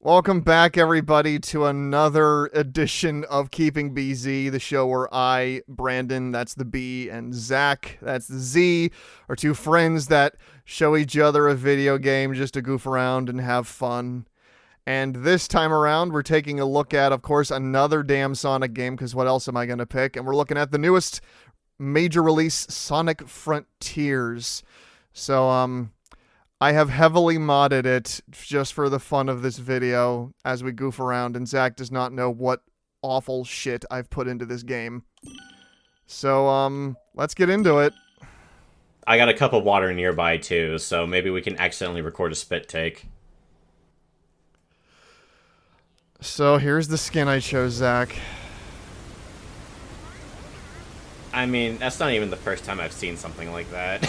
Welcome back, everybody, to another edition of Keeping BZ, the show where I, Brandon, that's the B, and Zach, that's the Z, are two friends that show each other a video game just to goof around and have fun. And this time around, we're taking a look at, of course, another damn Sonic game, because what else am I going to pick? And we're looking at the newest major release, Sonic Frontiers. So, I have heavily modded it just for the fun of this video as we goof around, and Zach does not know what awful shit I've put into this game. So, let's get into it. I got a cup of water nearby, too, so maybe we can accidentally record a spit take. So, here's the skin I chose, Zach. I mean, that's not even the first time I've seen something like that.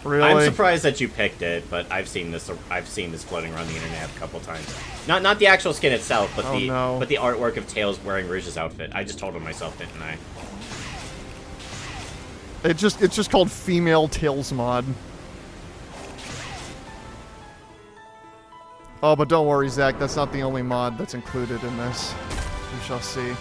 Really? I'm surprised that you picked it, but I've seen this floating around the internet a couple times. Not the actual skin itself, but but the artwork of Tails wearing Rouge's outfit. I just told him myself, didn't I? It's just called Female Tails Mod. Oh, but don't worry, Zach, that's not the only mod that's included in this. We shall see.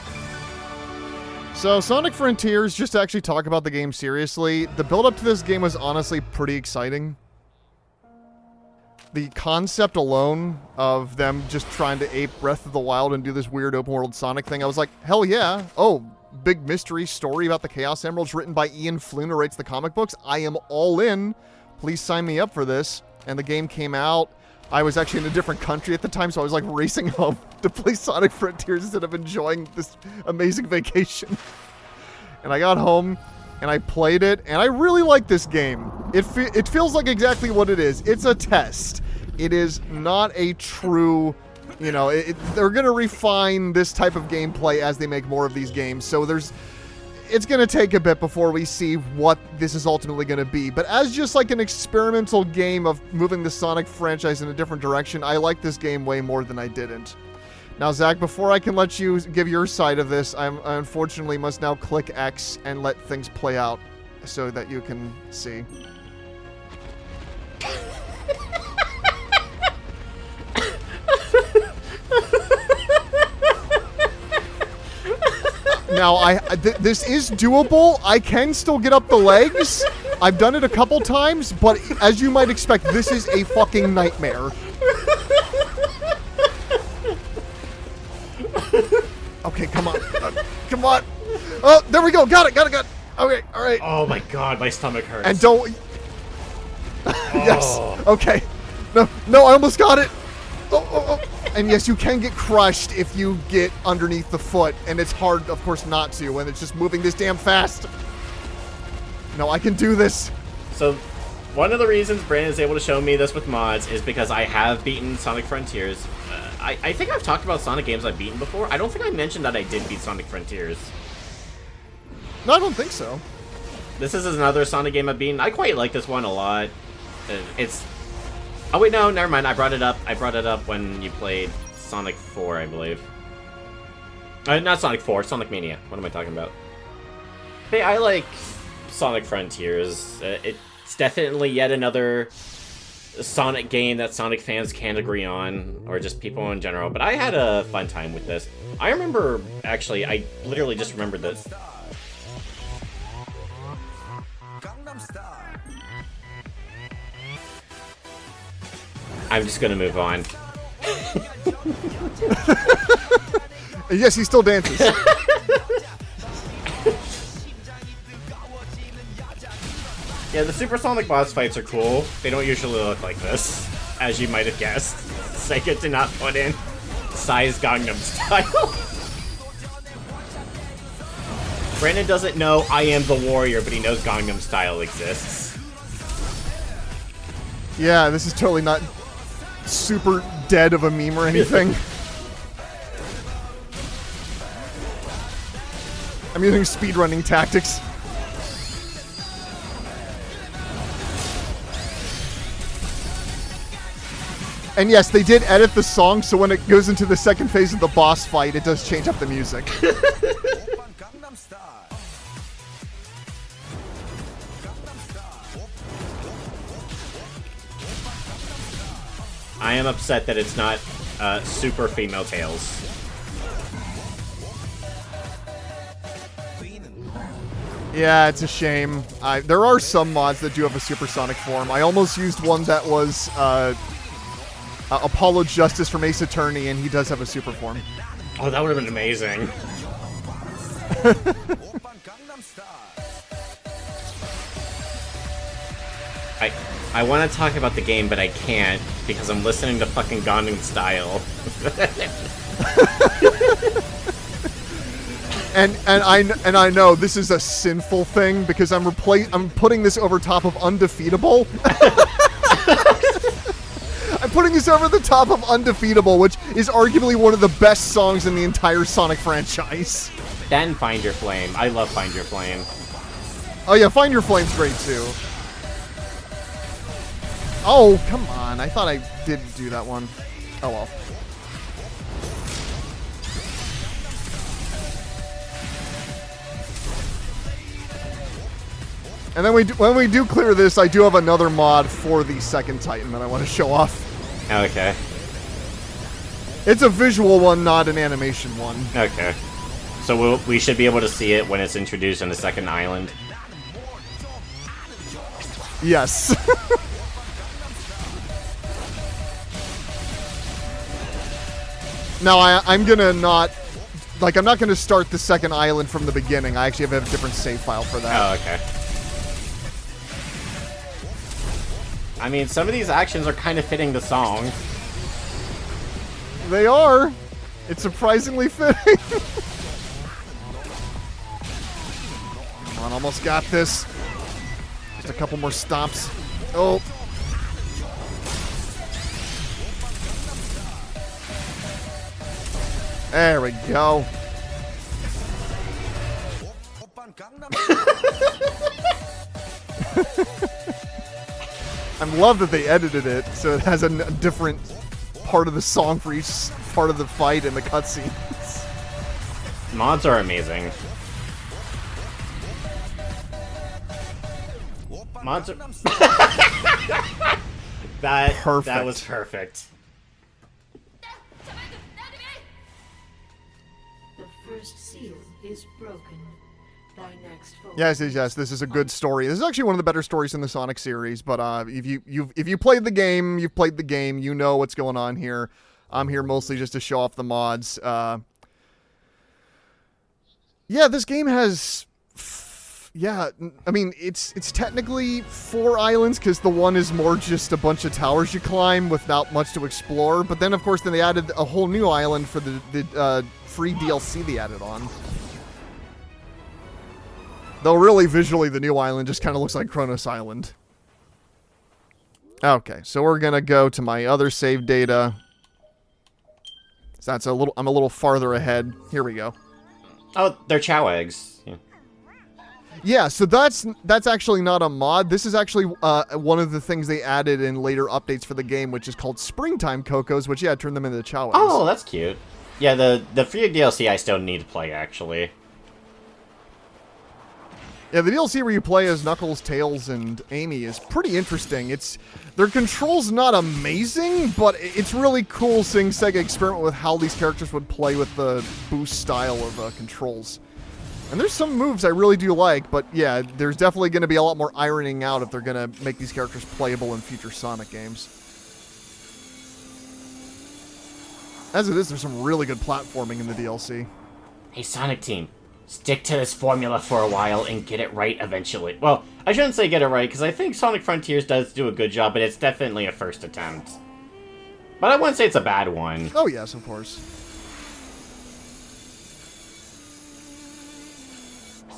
So, Sonic Frontiers, just to actually talk about the game seriously, the build-up to this game was honestly pretty exciting. The concept alone of them just trying to ape Breath of the Wild and do this weird open-world Sonic thing, I was like, hell yeah. Oh, big mystery story about the Chaos Emeralds written by Ian Flynn, who writes the comic books. I am all in. Please sign me up for this. And the game came out. I was actually in a different country at the time, so I was like racing home to play Sonic Frontiers instead of enjoying this amazing vacation. And I got home, and I played it, and I really like this game. It feels like exactly what it is. It's a test. It is not a true, you know, they're going to refine this type of gameplay as they make more of these games. So it's going to take a bit before we see what this is ultimately going to be. But as just like an experimental game of moving the Sonic franchise in a different direction, I like this game way more than I didn't. Now, Zach, before I can let you give your side of this, I unfortunately must now click X and let things play out so that you can see. Now, this is doable. I can still get up the legs. I've done it a couple times, but as you might expect, this is a fucking nightmare. Okay, come on. Come on. Oh, there we go. Got it. Okay, all right. Oh my god, my stomach hurts. And don't... Yes. Okay. No, I almost got it. Oh. And yes, you can get crushed if you get underneath the foot, and it's hard, of course, not to when it's just moving this damn fast. No, I can do this. So, one of the reasons Brandon is able to show me this with mods is because I have beaten Sonic Frontiers. I think I've talked about Sonic games I've beaten before. I don't think I mentioned that I did beat Sonic Frontiers. No, I don't think so. This is another Sonic game I've beaten. I quite like this one a lot. It's... Oh wait, no, never mind. I brought it up when you played Sonic 4, I believe. Not Sonic 4, Sonic Mania. What am I talking about? Hey, I like Sonic Frontiers. It's definitely yet another Sonic game that Sonic fans can't agree on, or just people in general, but I had a fun time with this. I remember, actually, I literally just remembered this. I'm just gonna move on. Yes, he still dances. Yeah, the Supersonic boss fights are cool. They don't usually look like this, as you might have guessed. Sega did not put in size Gangnam Style. Brandon doesn't know I Am the Warrior, but he knows Gangnam Style exists. Yeah, this is totally not super dead of a meme or anything. I'm using speedrunning tactics. And yes, they did edit the song, so when it goes into the second phase of the boss fight, it does change up the music. I am upset that it's not super female Tails. Yeah, it's a shame. There are some mods that do have a supersonic form. I almost used one that was Apollo Justice from Ace Attorney, and he does have a super form. Oh, that would have been amazing. I want to talk about the game, but I can't because I'm listening to fucking Gangnam Style. And I know this is a sinful thing because I'm putting this over top of Undefeatable. I'm putting this over the top of Undefeatable, which is arguably one of the best songs in the entire Sonic franchise. Then Find Your Flame. I love Find Your Flame. Oh yeah, Find Your Flame's great too. Oh, come on. I thought I didn't do that one. Oh well. And then when we do clear this, I do have another mod for the second Titan that I want to show off. Okay. It's a visual one, not an animation one. Okay. So we should be able to see it when it's introduced on the second island? Yes. Now, I'm gonna not... Like, I'm not gonna start the second island from the beginning. I actually have a different save file for that. Oh, okay. I mean, some of these actions are kind of fitting the song. They are. It's surprisingly fitting. Come on, almost got this. Just a couple more stops. Oh. There we go. I love that they edited it so it has a different part of the song for each part of the fight in the cutscenes. Mods are amazing. Mods are... That was perfect. The first seal is broken. Thy next foe. Yes. This is a good story. This is actually one of the better stories in the Sonic series. But if you played the game, you've played the game. You know what's going on here. I'm here mostly just to show off the mods. Yeah, this game has. Yeah, I mean it's technically 4 islands because the one is more just a bunch of towers you climb without much to explore. But then of course they added a whole new island for the free DLC they added on. Though really, visually, the new island just kind of looks like Kronos Island. Okay, so we're gonna go to my other save data. So that's I'm a little farther ahead. Here we go. Oh, they're Chow eggs. Yeah. Yeah, so that's actually not a mod. This is actually one of the things they added in later updates for the game, which is called Springtime Cocos, which, yeah, turned them into Chow eggs. Oh, that's cute. Yeah, the free DLC I still need to play, actually. Yeah, the DLC where you play as Knuckles, Tails, and Amy is pretty interesting. Their control's not amazing, but it's really cool seeing Sega experiment with how these characters would play with the boost style of controls. And there's some moves I really do like, but yeah, there's definitely going to be a lot more ironing out if they're going to make these characters playable in future Sonic games. As it is, there's some really good platforming in the DLC. Hey, Sonic Team. Stick to this formula for a while and get it right eventually. Well, I shouldn't say get it right, because I think Sonic Frontiers does do a good job, but it's definitely a first attempt. But I wouldn't say it's a bad one. Oh yes, of course.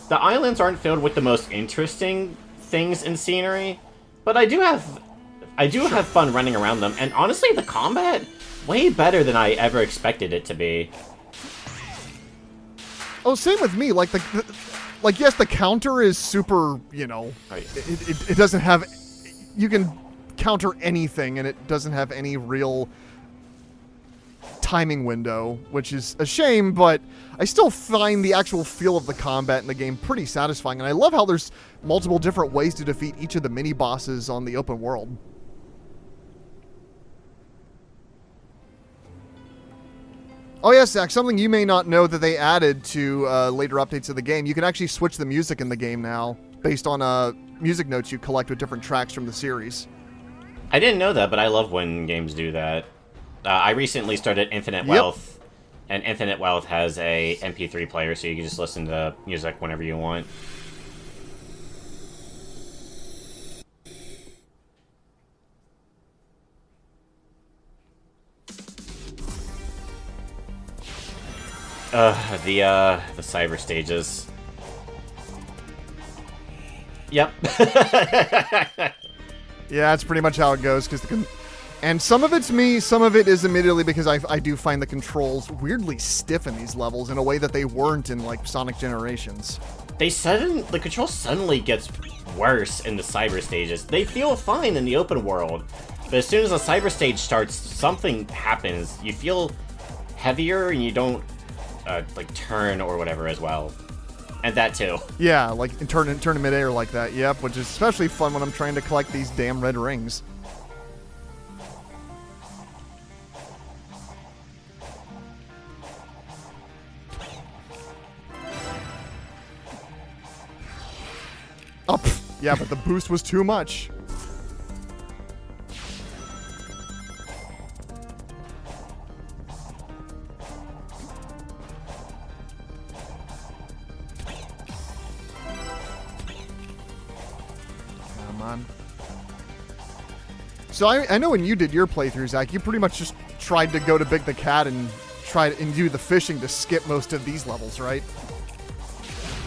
The islands aren't filled with the most interesting things in scenery, but I do have fun running around them, and honestly, the combat, way better than I ever expected it to be. Oh, same with me. Like yes, the counter is super. You know, Right. it doesn't have. You can counter anything, and it doesn't have any real timing window, which is a shame. But I still find the actual feel of the combat in the game pretty satisfying, and I love how there's multiple different ways to defeat each of the mini bosses on the open world. Oh yes, Zach, something you may not know that they added to later updates of the game. You can actually switch the music in the game now based on music notes you collect with different tracks from the series. I didn't know that, but I love when games do that. I recently started Infinite Wealth, and Infinite Wealth has a MP3 player, so you can just listen to music whenever you want. The cyber stages. Yep. Yeah, that's pretty much how it goes. And some of it's me, some of it is admittedly because I do find the controls weirdly stiff in these levels in a way that they weren't in like Sonic Generations. The control suddenly gets worse in the cyber stages. They feel fine in the open world, but as soon as a cyber stage starts, something happens. You feel heavier and you don't like turn or whatever as well. And that too. Yeah, like turn in midair like that. Yep, which is especially fun when I'm trying to collect these damn red rings. Oh, yeah, but the boost was too much. Come on. So I know when you did your playthrough, Zach, you pretty much just tried to go to Big the Cat and do the fishing to skip most of these levels, right?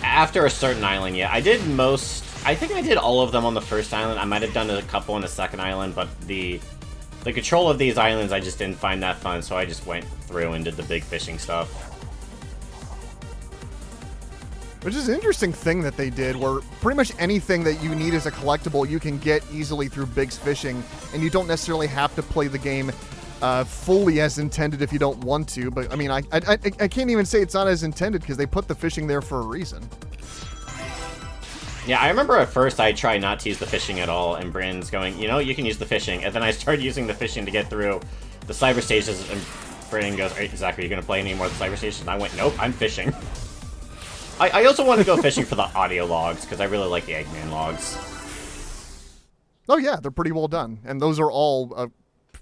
After a certain island, yeah. I think I did all of them on the first island. I might have done a couple on the second island, but the control of these islands I just didn't find that fun, so I just went through and did the big fishing stuff. Which is an interesting thing that they did, where pretty much anything that you need as a collectible you can get easily through Big's fishing, and you don't necessarily have to play the game fully as intended if you don't want to. But I mean, I can't even say it's not as intended because they put the fishing there for a reason. Yeah, I remember at first I tried not to use the fishing at all, and Brandon's going, you know, you can use the fishing. And then I started using the fishing to get through the cyber stages, and Brandon goes, hey, Zach, are you going to play any more of the cyber stages? And I went, nope, I'm fishing. I also want to go fishing for the audio logs, because I really like the Eggman logs. Oh yeah, they're pretty well done. And those are all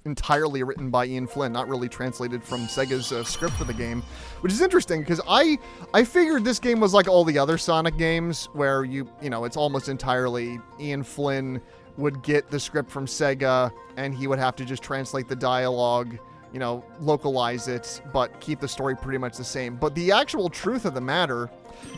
entirely written by Ian Flynn, not really translated from Sega's script for the game, which is interesting because I figured this game was like all the other Sonic games where you know, it's almost entirely Ian Flynn would get the script from Sega and he would have to just translate the dialogue, you know, localize it, but keep the story pretty much the same. But the actual truth of the matter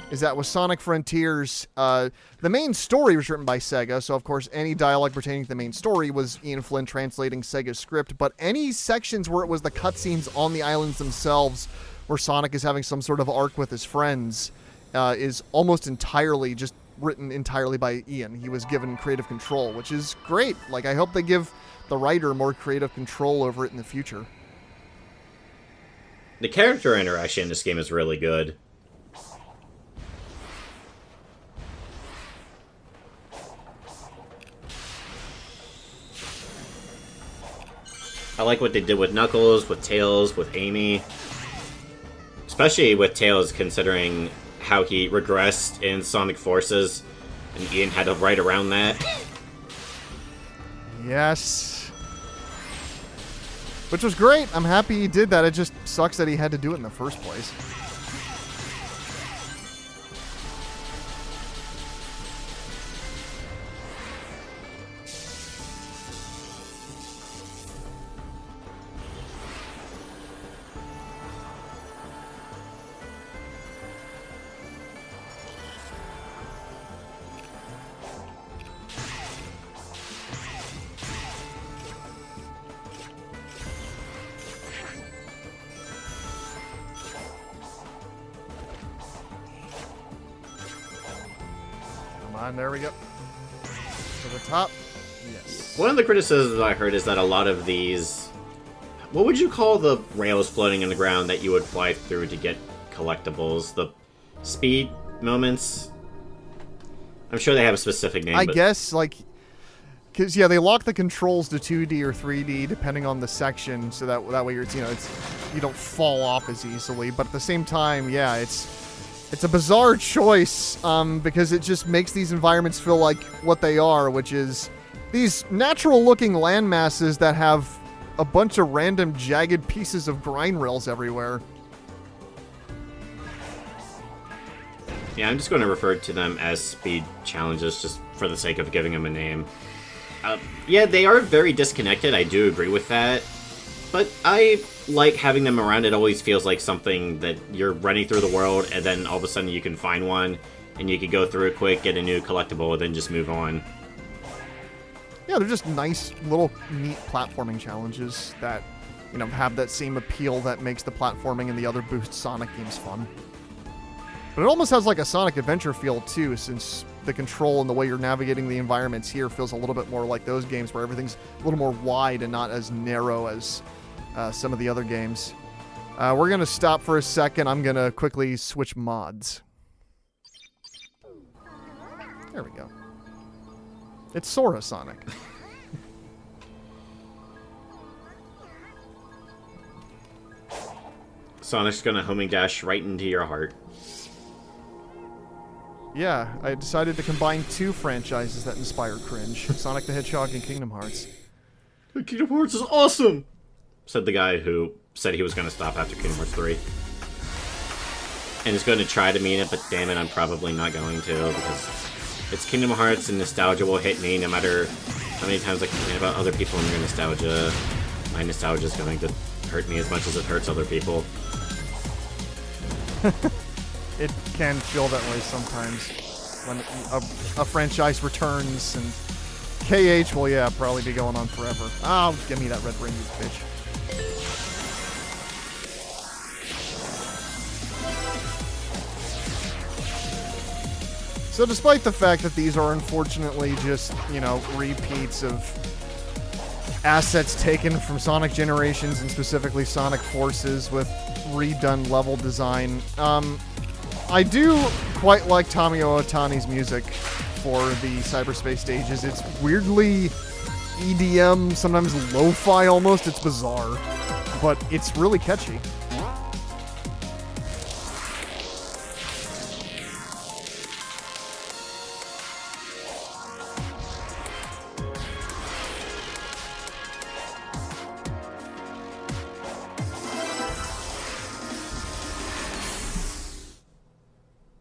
is that with Sonic Frontiers, the main story was written by Sega, so of course any dialogue pertaining to the main story was Ian Flynn translating Sega's script, but any sections where it was the cutscenes on the islands themselves, where Sonic is having some sort of arc with his friends, is almost entirely just written entirely by Ian. He was given creative control, which is great. Like, I hope they give the writer more creative control over it in the future. The character interaction in this game is really good. I like what they did with Knuckles, with Tails, with Amy. Especially with Tails, considering how he regressed in Sonic Forces, and Ian had to write around that. Yes. Which was great. I'm happy he did that. It just sucks that he had to do it in the first place. There we go. To the top. Yes. One of the criticisms I heard is that a lot of these... What would you call the rails floating in the ground that you would fly through to get collectibles? The speed moments? I'm sure they have a specific name. I guess, like... because yeah, they lock the controls to 2D or 3D depending on the section, so that way you're, you don't fall off as easily. But at the same time, yeah, it's a bizarre choice because it just makes these environments feel like what they are, which is these natural-looking land masses that have a bunch of random jagged pieces of grind rails everywhere. Yeah, I'm just going to refer to them as speed challenges just for the sake of giving them a name. Yeah, they are very disconnected, I do agree with that. But I like having them around. It always feels like something that you're running through the world, and then all of a sudden you can find one, and you can go through it quick, get a new collectible, and then just move on. Yeah, they're just nice, little, neat platforming challenges that, have that same appeal that makes the platforming in the other Boost Sonic games fun. But it almost has like a Sonic Adventure feel, too, since the control and the way you're navigating the environments here feels a little bit more like those games where everything's a little more wide and not as narrow as some of the other games. We're going to stop for a second. I'm going to quickly switch mods. There we go. It's Sora Sonic. Sonic's gonna homing dash right into your heart. Yeah, I decided to combine two franchises that inspired cringe. Sonic the Hedgehog and Kingdom Hearts. Kingdom Hearts is awesome! Said the guy who said he was gonna stop after Kingdom Hearts 3. And is going to try to mean it, but damn it, I'm probably not going to, because it's Kingdom Hearts and nostalgia will hit me no matter how many times I complain about other people and their nostalgia. My nostalgia is going to hurt me as much as it hurts other people. It can feel that way sometimes when a franchise returns, and KH will, yeah, probably be going on forever. Oh, give me that red ring, you bitch. So despite the fact that these are unfortunately just, repeats of assets taken from Sonic Generations and specifically Sonic Forces with redone level design, I do quite like Tamio Otani's music for the cyberspace stages. It's weirdly EDM, sometimes lo-fi almost. It's bizarre, but it's really catchy.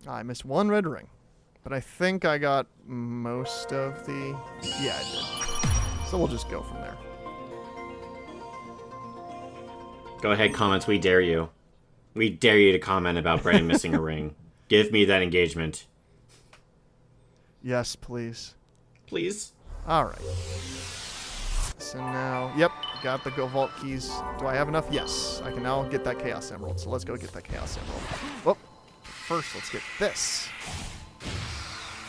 I missed one red ring, but I think I got most of the... Yeah, I did. So we'll just go from there. Go ahead, comments. We dare you. We dare you to comment about Brandon missing a ring. Give me that engagement. Yes, please. Please? Alright. So now... Yep, got the Go Vault keys. Do I have enough? Yes. I can now get that Chaos Emerald, so let's go get that Chaos Emerald. Whoop. First, let's get this.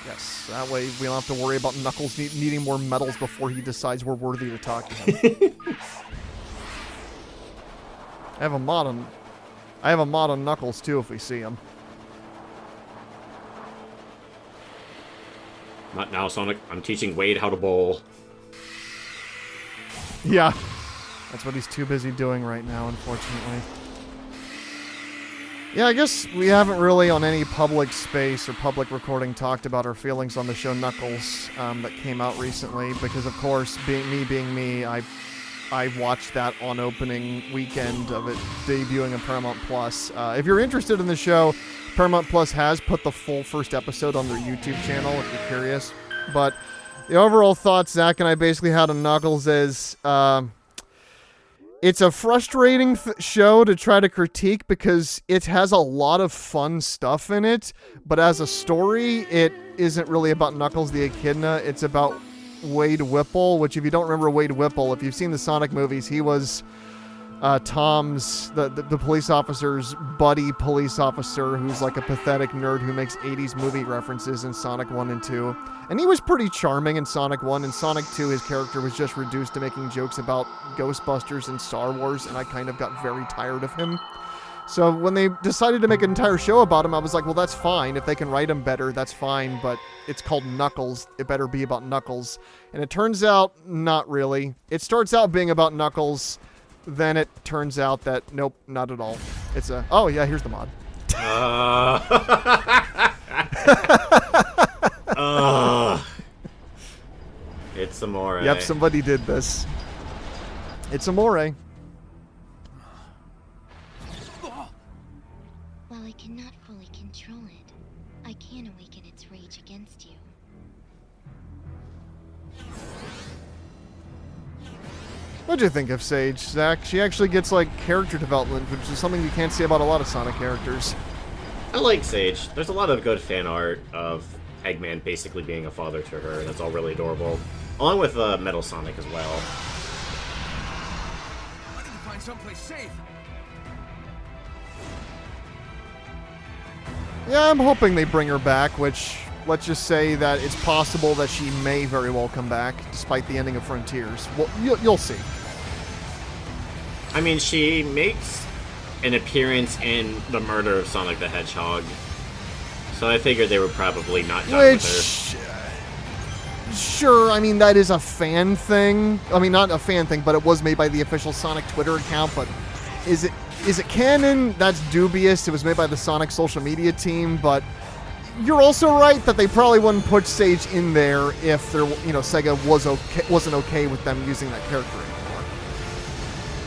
Yes, that way we don't have to worry about Knuckles needing more medals before he decides we're worthy to talk to him. I have a mod on Knuckles too if we see him. Not now, Sonic. I'm teaching Wade how to bowl. Yeah, that's what he's too busy doing right now, unfortunately. Yeah, I guess we haven't really on any public space or public recording talked about our feelings on the show Knuckles that came out recently, because of course, being me, I watched that on opening weekend of it debuting on Paramount Plus. If you're interested in the show, Paramount Plus has put the full first episode on their YouTube channel if you're curious. But the overall thoughts Zach and I basically had on Knuckles is... it's a frustrating show to try to critique because it has a lot of fun stuff in it, but as a story, it isn't really about Knuckles the Echidna. It's about Wade Whipple, which if you don't remember Wade Whipple, if you've seen the Sonic movies, he was Tom's, the police officer's buddy police officer who's like a pathetic nerd who makes 80s movie references in Sonic 1 and 2. And he was pretty charming in Sonic 1. In Sonic 2, his character was just reduced to making jokes about Ghostbusters and Star Wars, and I kind of got very tired of him. So when they decided to make an entire show about him, I was like, well, that's fine. If they can write him better, that's fine. But it's called Knuckles. It better be about Knuckles. And it turns out, not really. It starts out being about Knuckles. Then it turns out that, nope, not at all. It's a, oh yeah, here's the mod. It's Amore. Yep, somebody did this. It's Amore. While I cannot fully control it, I can awaken its rage against you. What'd you think of Sage, Zach? She actually gets, like, character development, which is something you can't say about a lot of Sonic characters. I like Sage. There's a lot of good fan art of Eggman basically being a father to her. That's all really adorable. Along with Metal Sonic as well. I need to find someplace safe. Yeah, I'm hoping they bring her back, which, let's just say that it's possible that she may very well come back, despite the ending of Frontiers. Well, you'll see. I mean, she makes an appearance in the murder of Sonic the Hedgehog. So I figured they were probably not done with her. Sure, I mean, that is a fan thing. I mean, not a fan thing, but it was made by the official Sonic Twitter account, but is it canon? That's dubious. It was made by the Sonic social media team, but you're also right that they probably wouldn't put Sage in there if there, Sega wasn't okay with them using that character anymore.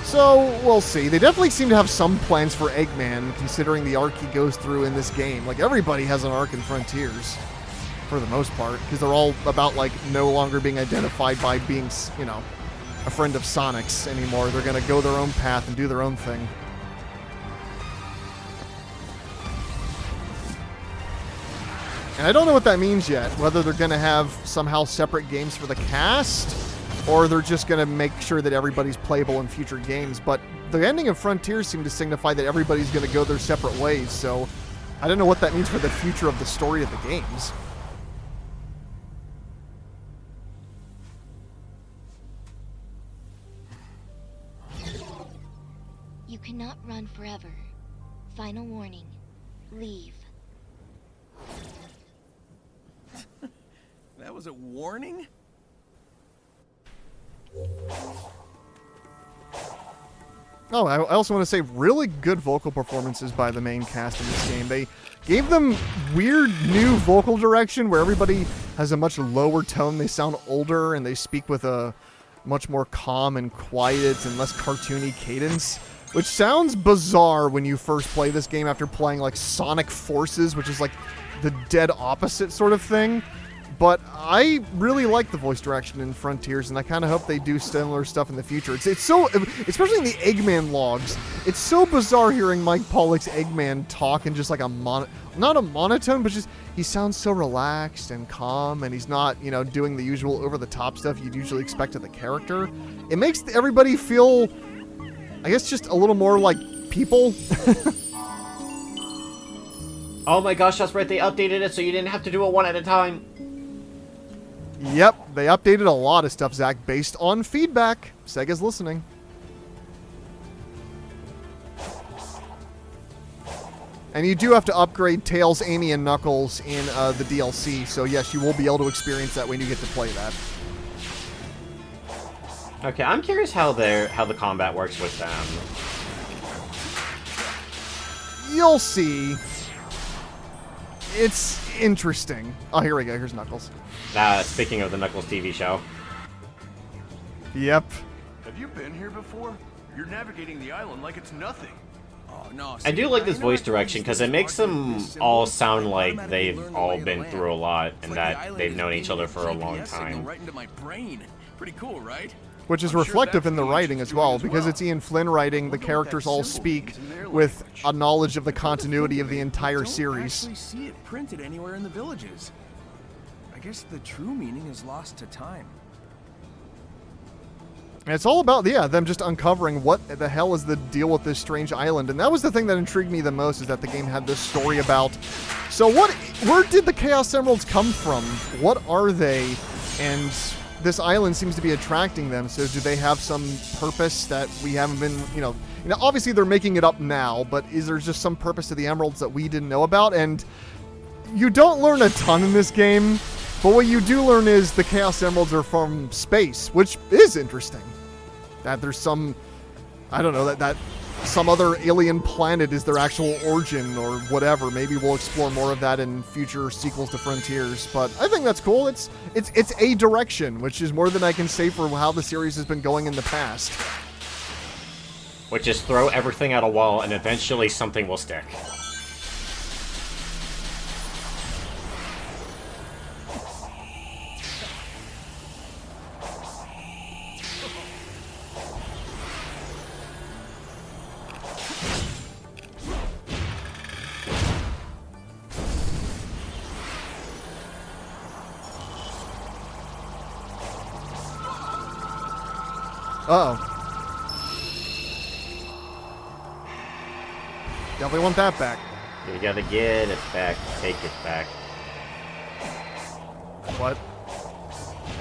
So we'll see. They definitely seem to have some plans for Eggman, considering the arc he goes through in this game. Like, everybody has an arc in Frontiers, for the most part, because they're all about, like, no longer being identified by being, a friend of Sonic's anymore. They're going to go their own path and do their own thing. And I don't know what that means yet, whether they're going to have somehow separate games for the cast, or they're just going to make sure that everybody's playable in future games. But the ending of Frontiers seemed to signify that everybody's going to go their separate ways, so I don't know what that means for the future of the story of the games. You cannot run forever. Final warning. Leave. That was a warning? Oh, I also want to say really good vocal performances by the main cast in this game. They gave them weird new vocal direction where everybody has a much lower tone. They sound older and they speak with a much more calm and quiet and less cartoony cadence, which sounds bizarre when you first play this game after playing like Sonic Forces, which is like the dead opposite sort of thing. But I really like the voice direction in Frontiers, and I kind of hope they do similar stuff in the future. It's so, especially in the Eggman logs, it's so bizarre hearing Mike Pollock's Eggman talk in just like not a monotone, but just, he sounds so relaxed and calm, and he's not, doing the usual over-the-top stuff you'd usually expect of the character. It makes everybody feel, I guess, just a little more like people. Oh my gosh, that's right, they updated it so you didn't have to do it one at a time. Yep, they updated a lot of stuff, Zach, based on feedback. Sega's listening. And you do have to upgrade Tails, Amy, and Knuckles in the DLC, so yes, you will be able to experience that when you get to play that. Okay, I'm curious how the combat works with them. You'll see. It's interesting. Oh, here we go. Here's Knuckles. Speaking of the Knuckles TV show. Yep. Have you been here before? You're navigating the island like it's nothing. Oh, no. I do like this voice direction because it makes them all sound like they've all been through a lot and that they've known each other for a long time. Right into my brain. Pretty cool, right? Which is reflective in the writing as well, because it's Ian Flynn writing, the characters all speak with a knowledge of the continuity of the entire series. I don't actually see it printed anywhere in the villages. I guess the true meaning is lost to time. And it's all about, them just uncovering what the hell is the deal with this strange island. And that was the thing that intrigued me the most, is that the game had this story about, so where did the Chaos Emeralds come from? What are they? And this island seems to be attracting them, so do they have some purpose that we haven't been, Now, obviously, they're making it up now, but is there just some purpose to the emeralds that we didn't know about? And you don't learn a ton in this game, but what you do learn is the Chaos Emeralds are from space, which is interesting. That there's some, I don't know, that some other alien planet is their actual origin or whatever. Maybe we'll explore more of that in future sequels to Frontiers, but I think that's cool. It's a direction, which is more than I can say for how the series has been going in the past. Which is throw everything at a wall and eventually something will stick. Uh-oh. Definitely want that back. You gotta get it back, take it back. What?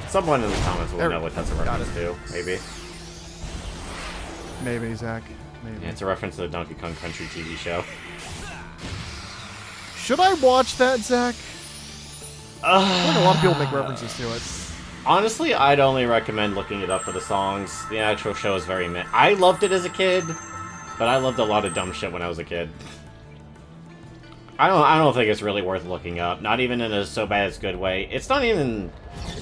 Someone in the comments will There- know what that's a reference to, maybe. Maybe, Zach. Maybe. Yeah, it's a reference to the Donkey Kong Country TV show. Should I watch that, Zach? I think a lot of people make references to it. Honestly, I'd only recommend looking it up for the songs. The actual show is very meh. I loved it as a kid, but I loved a lot of dumb shit when I was a kid. I don't think it's really worth looking up. Not even in a so bad it's good way. It's not even...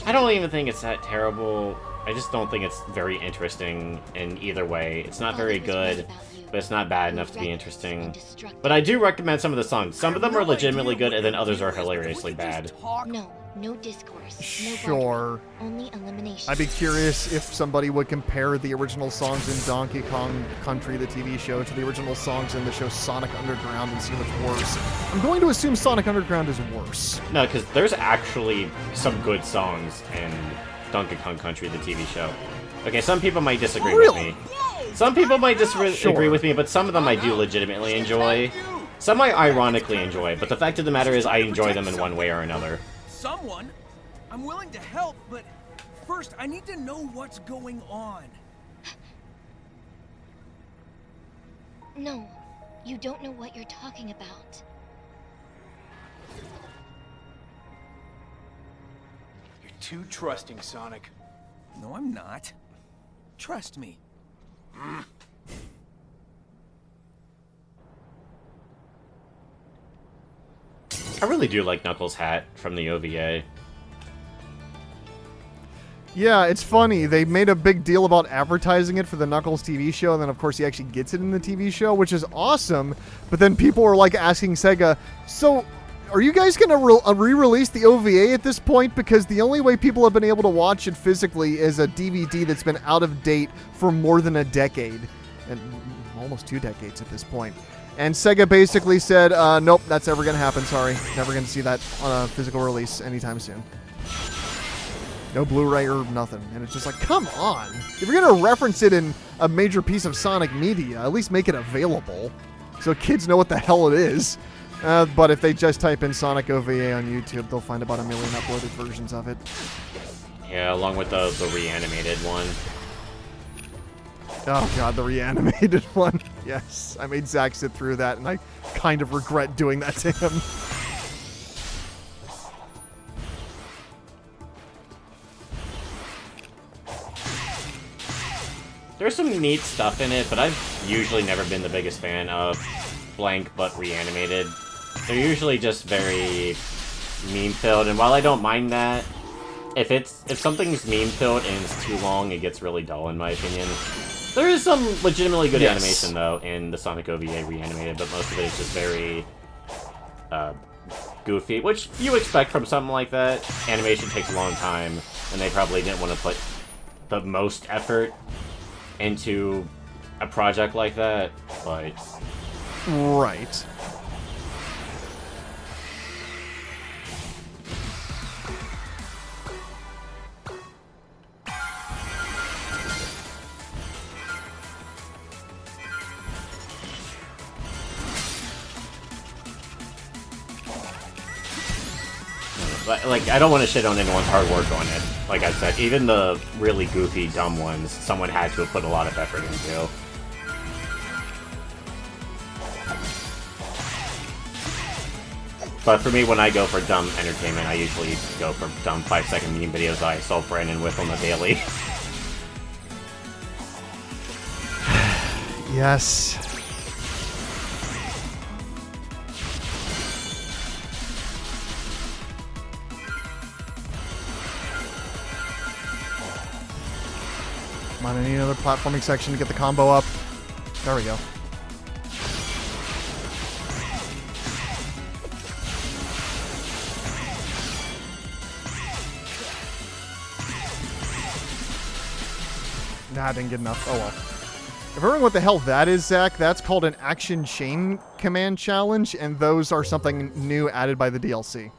I don't even think it's that terrible. I just don't think it's very interesting in either way. It's not very good, but it's not bad enough to be interesting. But I do recommend some of the songs. Some of them are legitimately good, and then others are hilariously bad. No discourse. No Sure. only elimination. I'd be curious if somebody would compare the original songs in Donkey Kong Country, the TV show, to the original songs in the show Sonic Underground and see what's worse. I'm going to assume Sonic Underground is worse. No, because there's actually some good songs in Donkey Kong Country, the TV show. Okay, some people might disagree with me. Some people might disagree with me, but some of them I do legitimately enjoy. Some I ironically enjoy, but the fact of the matter is I enjoy them in one way or another. Someone? I'm willing to help, but first I need to know what's going on. No, you don't know what you're talking about. You're too trusting, Sonic. No, I'm not. Trust me. I really do like Knuckles' hat from the OVA. Yeah, it's funny. They made a big deal about advertising it for the Knuckles TV show, and then, of course, he actually gets it in the TV show, which is awesome. But then people were, like, asking Sega, so are you guys going to re-release the OVA at this point? Because the only way people have been able to watch it physically is a DVD that's been out of date for more than a decade. And almost 2 decades at this point. And Sega basically said, nope, that's never going to happen, sorry. Never going to see that on a physical release anytime soon. No Blu-ray or nothing. And it's just like, come on. If you're going to reference it in a major piece of Sonic media, at least make it available so kids know what the hell it is. But if they just type in Sonic OVA on YouTube, they'll find about 1 million uploaded versions of it. Yeah, along with the reanimated one. Oh god, the reanimated one. Yes, I made Zach sit through that, and I kind of regret doing that to him. There's some neat stuff in it, but I've usually never been the biggest fan of blank but reanimated. They're usually just very meme-filled, and while I don't mind that, if something's meme-filled and it's too long, it gets really dull in my opinion. There is some legitimately good animation, though, in the Sonic OVA reanimated, but most of it is just very goofy, which you expect from something like that. Animation takes a long time, and they probably didn't want to put the most effort into a project like that, but... Right. Like, I don't want to shit on anyone's hard work on it. Like I said, even the really goofy, dumb ones, someone had to have put a lot of effort into. But for me, when I go for dumb entertainment, I usually go for dumb 5-second meme videos I saw Brandon with on the daily. Yes. Come on, I need another platforming section to get the combo up. There we go. Nah, I didn't get enough. Oh well. If you're wondering what the hell that is, Zach, that's called an action chain command challenge, and those are something new added by the DLC.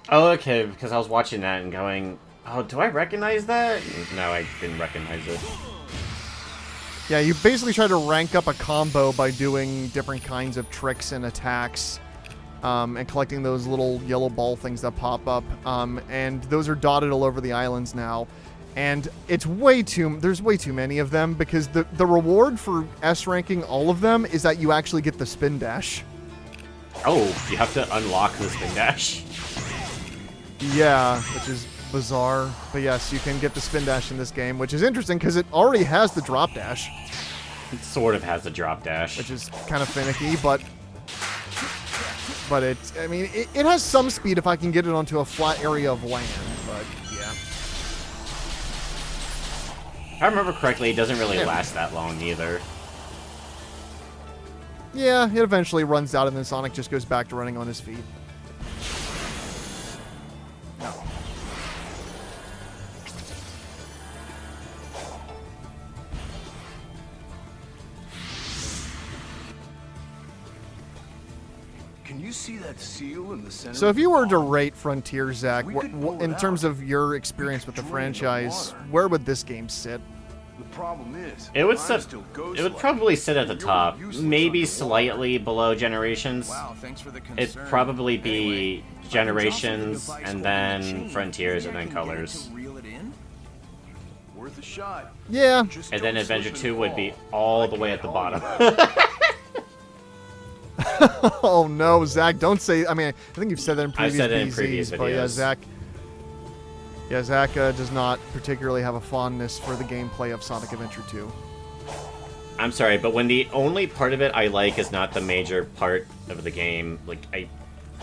Oh, okay, because I was watching that and going, oh, do I recognize that? No, I didn't recognize it. Yeah, you basically try to rank up a combo by doing different kinds of tricks and attacks, and collecting those little yellow ball things that pop up, and those are dotted all over the islands now. And it's there's way too many of them, because the reward for S-ranking all of them is that you actually get the spin dash. Oh, you have to unlock the spin dash. Yeah, which is bizarre. But yes, you can get the spin dash in this game, which is interesting because it already has the drop dash. It sort of has the drop dash. Which is kind of finicky, but it has some speed if I can get it onto a flat area of land, but yeah. If I remember correctly, it doesn't really last that long either. Yeah, it eventually runs out and then Sonic just goes back to running on his feet. Can you see that seal in the center? So if you were to rate Frontier, Zach, in terms of your experience with the franchise, where would this game sit? The problem is, It would time sit. still goes It would like probably sit at the you're top, useless maybe on the slightly below Generations. Wow, thanks for the concern. It'd probably be Anyway, Generations, I can toss it and to the then device holding Frontiers, the and chain. then Maybe I can Colors. get it to reel it in? Worth a shot. Yeah. Just And then don't slip Adventure and 2 would fall. be all I the way can't at the hold bottom. Oh no, Zach, don't say. I mean, I think you've said that in I've previous said it in PZs, previous but yeah, videos. Zach does not particularly have a fondness for the gameplay of Sonic Adventure 2. I'm sorry, but when the only part of it I like is not the major part of the game, like,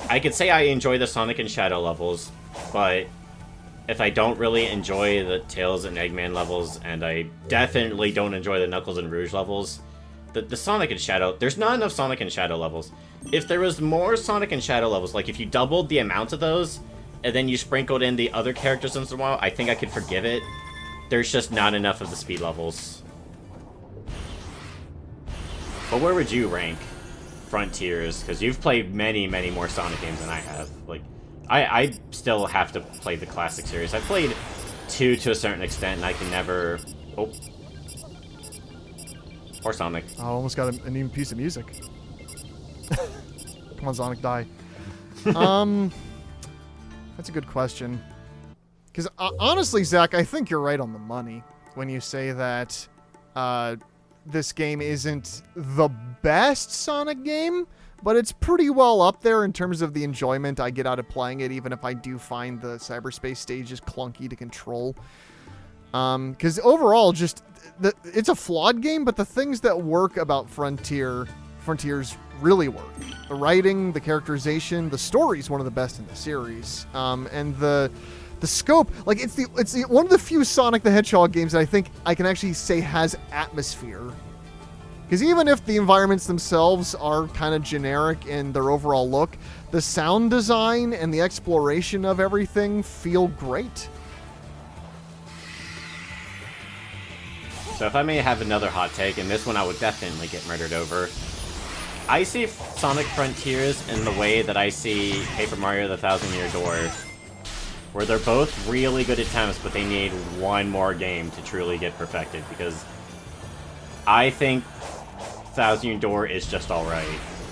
I could say I enjoy the Sonic and Shadow levels, but if I don't really enjoy the Tails and Eggman levels, and I definitely don't enjoy the Knuckles and Rouge levels, the Sonic and Shadow, there's not enough Sonic and Shadow levels. If there was more Sonic and Shadow levels, like if you doubled the amount of those, and then you sprinkled in the other characters once in a while, I think I could forgive it. There's just not enough of the speed levels. But where would you rank Frontiers? Because you've played many, many more Sonic games than I have. Like, I still have to play the classic series. I've played 2 to a certain extent, and I can never... Oh. Or Sonic. I almost got a new piece of music. Come on, Sonic, die. That's a good question. Because honestly, Zach, I think you're right on the money when you say that this game isn't the best Sonic game, but it's pretty well up there in terms of the enjoyment I get out of playing it, even if I do find the cyberspace stages clunky to control. Because overall, just it's a flawed game, but the things that work about Frontiers really work. The writing, the characterization, the story's one of the best in the series, and the scope. Like it's one of the few Sonic the Hedgehog games that I think I can actually say has atmosphere. Because even if the environments themselves are kind of generic in their overall look, the sound design and the exploration of everything feel great. So if I may have another hot take, and this one I would definitely get murdered over. I see Sonic Frontiers in the way that I see Paper Mario the Thousand Year Door, where they're both really good attempts, but they need one more game to truly get perfected, because I think Thousand Year Door is just alright.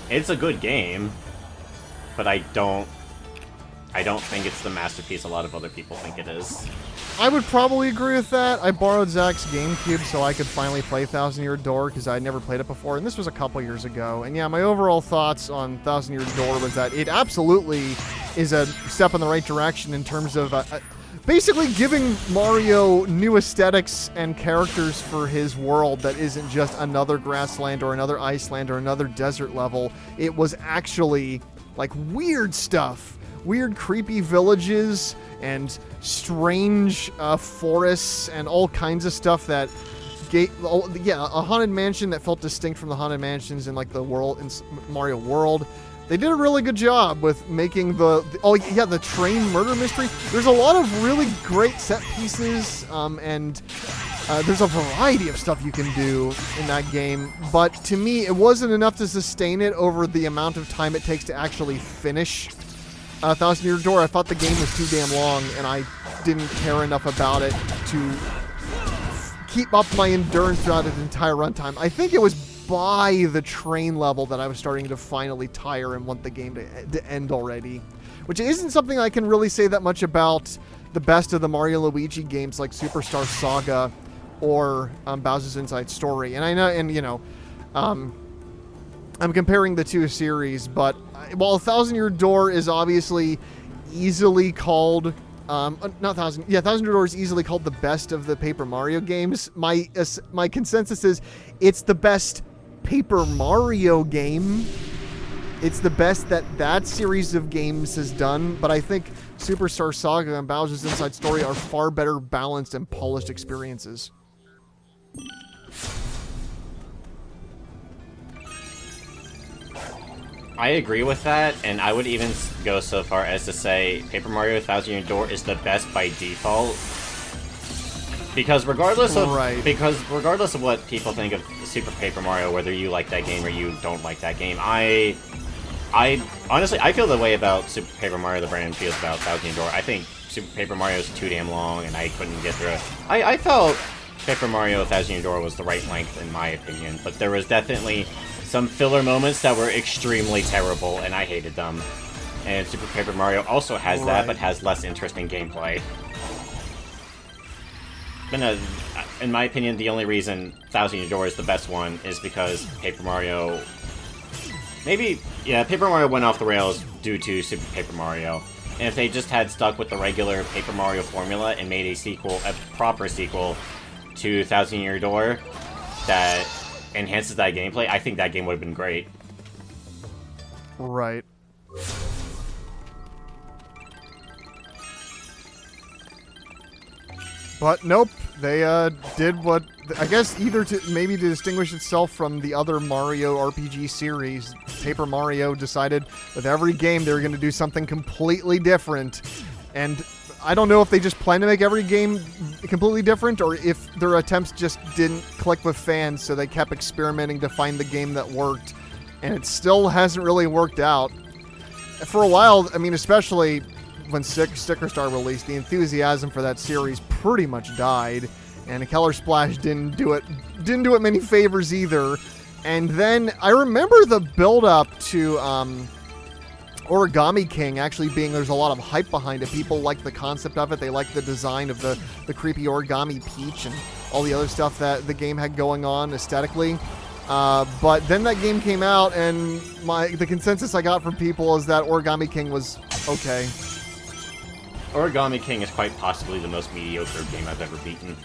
It's a good game, but I don't I don't think it's the masterpiece a lot of other people think it is. I would probably agree with that. I borrowed Zach's GameCube so I could finally play Thousand Year Door because I had never played it before, and this was a couple years ago. And yeah, my overall thoughts on Thousand Year Door was that it absolutely is a step in the right direction in terms of basically giving Mario new aesthetics and characters for his world that isn't just another grassland or another iceland or another desert level. It was actually like weird stuff. Weird, creepy villages and strange forests and all kinds of stuff that a haunted mansion that felt distinct from the haunted mansions in like the world in Mario World. They did a really good job with making the train murder mystery. There's a lot of really great set pieces and there's a variety of stuff you can do in that game, but to me it wasn't enough to sustain it over the amount of time it takes to actually finish Thousand Year Door. I thought the game was too damn long, and I didn't care enough about it to keep up my endurance throughout its entire runtime. I think it was by the train level that I was starting to finally tire and want the game to end already, which isn't something I can really say that much about the best of the Mario Luigi games like Superstar Saga or Bowser's Inside Story. And I know, and you know, I'm comparing the two series, but while Thousand Year Door is obviously easily called, Thousand Year Door is easily called the best of the Paper Mario games, my consensus is it's the best Paper Mario game. It's the best that series of games has done, but I think Superstar Saga and Bowser's Inside Story are far better balanced and polished experiences. I agree with that, and I would even go so far as to say Paper Mario Thousand Year Door is the best by default. Because regardless of what people think of Super Paper Mario, whether you like that game or you don't like that game, I honestly feel the way about Super Paper Mario the Brand feels about Thousand Year Door. I think Super Paper Mario is too damn long, and I couldn't get through it. I felt Paper Mario Thousand Year Door was the right length in my opinion, but there was definitely some filler moments that were extremely terrible, and I hated them. And Super Paper Mario also has that, but has less interesting gameplay. In my opinion, the only reason Thousand Year Door is the best one is because Paper Mario... Paper Mario went off the rails due to Super Paper Mario. And if they just had stuck with the regular Paper Mario formula and made a proper sequel to Thousand Year Door that enhances that gameplay, I think that game would have been great. Right. But nope, they did what I guess either to distinguish itself from the other Mario RPG series. Paper Mario decided with every game they were going to do something completely different, and I don't know if they just plan to make every game completely different or if their attempts just didn't click with fans, so they kept experimenting to find the game that worked, and it still hasn't really worked out. For a while, I mean, especially when Sticker Star released, the enthusiasm for that series pretty much died, and Color Splash didn't do it many favors either. And then I remember the build-up to Origami King actually being, there's a lot of hype behind it. People like the concept of it. They like the design of the creepy origami Peach and all the other stuff that the game had going on aesthetically. But then that game came out, and the consensus I got from people is that Origami King was okay. Origami King is quite possibly the most mediocre game I've ever beaten.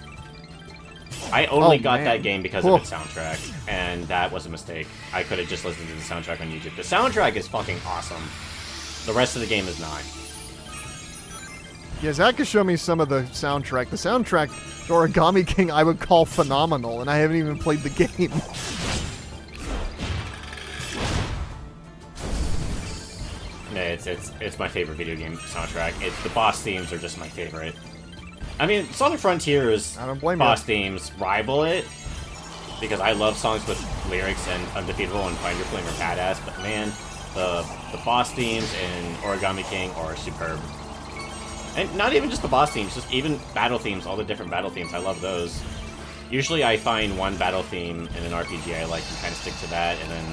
I only got that game because of its soundtrack, and that was a mistake. I could have just listened to the soundtrack on YouTube. The soundtrack is fucking awesome. The rest of the game is not. Yeah, Zach can show me some of the soundtrack. The soundtrack to Origami King I would call phenomenal, and I haven't even played the game. It's my favorite video game soundtrack. The boss themes are just my favorite. I mean, Sonic Frontiers boss themes rival it, because I love songs with lyrics and Undefeatable and Find Your Flame are badass, but man, the boss themes in Origami King are superb. And not even just the boss themes, just even battle themes, all the different battle themes, I love those. Usually I find one battle theme in an RPG I like and kind of stick to that, and then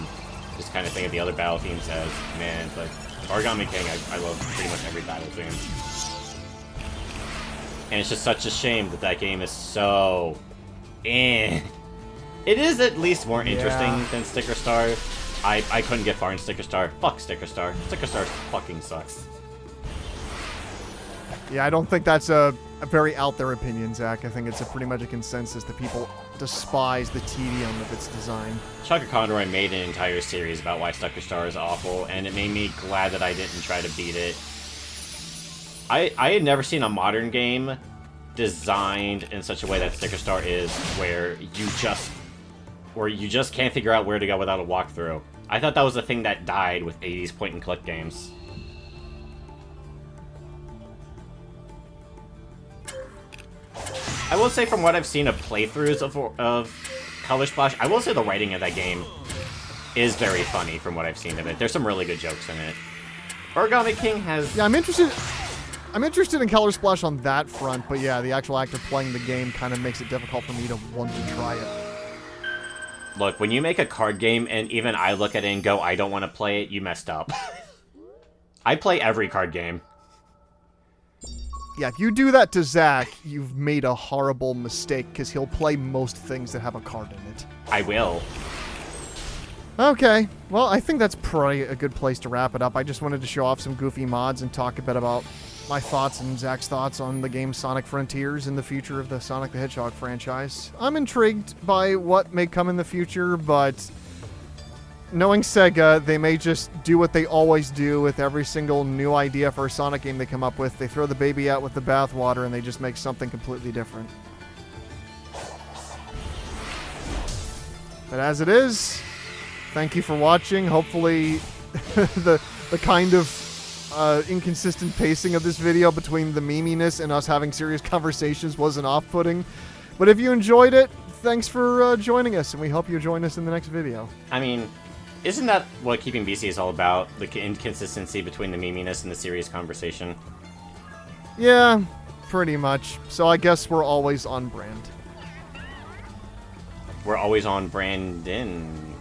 just kind of think of the other battle themes as, man, but Origami King, I love pretty much every battle theme. And it's just such a shame that that game is so... It is at least more interesting than Sticker Star. I couldn't get far in Sticker Star. Fuck Sticker Star. Sticker Star fucking sucks. Yeah, I don't think that's a very out there opinion, Zach. I think it's pretty much a consensus that people despise the tedium of its design. Chucker Conroy made an entire series about why Sticker Star is awful, and it made me glad that I didn't try to beat it. I had never seen a modern game designed in such a way that Sticker Star is, where you just can't figure out where to go without a walkthrough. I thought that was the thing that died with 80s point-and-click games. I will say, from what I've seen of playthroughs of Color Splash, I will say the writing of that game is very funny from what I've seen of it. There's some really good jokes in it. Origami King has... Yeah, I'm interested in Color Splash on that front, but yeah, the actual act of playing the game kind of makes it difficult for me to want to try it. Look, when you make a card game and even I look at it and go, I don't want to play it, you messed up. I play every card game. Yeah, if you do that to Zach, you've made a horrible mistake, because he'll play most things that have a card in it. I will. Okay, well, I think that's probably a good place to wrap it up. I just wanted to show off some goofy mods and talk a bit about my thoughts and Zach's thoughts on the game Sonic Frontiers and the future of the Sonic the Hedgehog franchise. I'm intrigued by what may come in the future, but knowing Sega, they may just do what they always do with every single new idea for a Sonic game they come up with. They throw the baby out with the bathwater and they just make something completely different. But as it is, thank you for watching. Hopefully the kind of inconsistent pacing of this video between the meminess and us having serious conversations wasn't off-putting. But if you enjoyed it, thanks for joining us, and we hope you join us in the next video. I mean, isn't that what Keeping BC is all about? The inconsistency between the meminess and the serious conversation? Yeah, pretty much. So I guess we're always on brand. We're always on Brandon.